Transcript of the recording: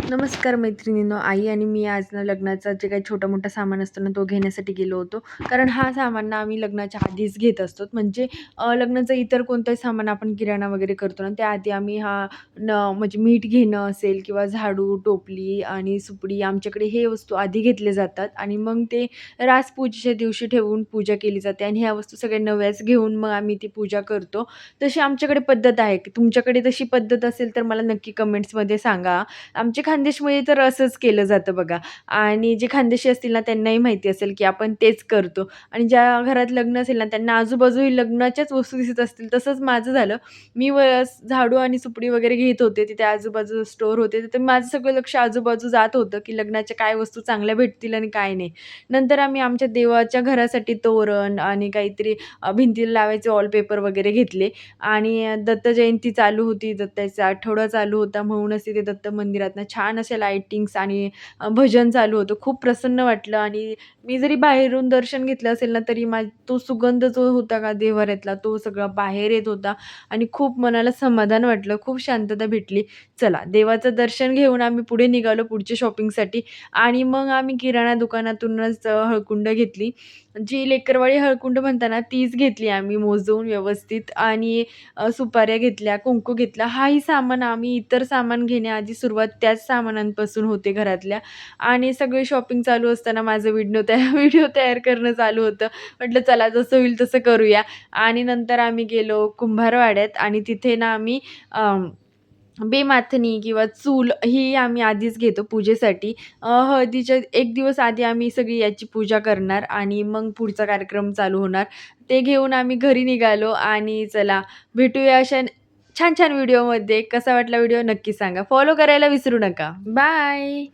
नमस्कार मैत्रिणींनो. आई आणि मी आज ना लग्नाचं जे काही छोटा-मोठा सामान असतो ना, तो घेण्यासाठी गेलो होतो. कारण हा सामान ना आम्ही लग्नाच्या आधीच घेत असतो. म्हणजे लग्नाचं इतर कोणतंही सामान आपण किराणा वगैरे करतो ना, त्याआधी आम्ही म्हणजे मीठ घेणं असेल किंवा झाडू, टोपली आणि सुपडी आमच्याकडे हे वस्तू आधी घेतले जातात आणि मग ते रास पूजेच्या दिवशी ठेवून पूजा केली जाते आणि ह्या वस्तू सगळ्या नव्याच घेऊन मग आम्ही ती पूजा करतो. तशी आमच्याकडे पद्धत आहे. की तुमच्याकडे तशी पद्धत असेल तर मला नक्की कमेंट्समध्ये सांगा. आमच्या खानदेशमध्ये तर असंच केलं जातं बघा आणि जे खानदेशी असतील ना त्यांनाही माहिती असेल, की आपण तेच करतो आणि ज्या घरात लग्न असेल ना त्यांना आजूबाजू ही लग्नाच्याच वस्तू दिसत असतील. तसंच माझं झालं. मी झाडू आणि सुपडी वगैरे घेत होते. तिथे आजूबाजू स्टोअर होते. तर माझं सगळं लक्ष आजूबाजू जात होतं, की लग्नाच्या काय वस्तू चांगल्या भेटतील आणि काय नाही. नंतर आम्ही आमच्या देवाच्या घरासाठी तोरण आणि काहीतरी भिंतीला लावायचे वॉलपेपर वगैरे घेतले आणि दत्त जयंती चालू होती. दत्ताचा आठवडा चालू होता म्हणूनच तिथे दत्त मंदिरात ना छान अशा लाइटिंग्स आणि भजन चालू होतं. खूप प्रसन्न वाटलं आणि मी जरी बाहेरून दर्शन घेतलं असेल ना, तरी तो सुगंध जो होता का देव्हाऱ्यातला, तो सगळा बाहेर येत होता आणि खूप मनाला समाधान वाटलं. खूप शांतता भेटली. चला, देवाचं दर्शन घेऊन आम्ही पुढे निघालो पुढच्या शॉपिंगसाठी आणि मग आम्ही किराणा दुकानातूनच हळकुंड घेतली. जी लेकरवाडी हळकुंड म्हणता ना, तीच घेतली आम्ही मोजून व्यवस्थित आणि सुपाऱ्या घेतल्या, कुंकू घेतला. हाही सामान आम्ही इतर सामान घेण्याआधी सुरुवात त्याच सामानांपासून होते घरातल्या आणि सगळी शॉपिंग चालू असताना माझं व्हिडिओ तयार करणं चालू होतं. म्हटलं चला जसं होईल तसं करूया आणि नंतर आम्ही गेलो कुंभारवाड्यात आणि तिथे ना आम्ही बेमाथनी किंवा चूल ही आम्ही आधीच घेतो पूजेसाठी. हळदीच्या 1 दिवस आधी आम्ही सगळी याची पूजा करणार आणि मग पुढचा कार्यक्रम चालू होणार. ते घेऊन आम्ही घरी निघालो आणि चला भेटूया अशा छान-छान व्हिडिओमध्ये. कसा वाटला व्हिडिओ नक्की सांगा. फॉलो करायला विसरू नका. बाय.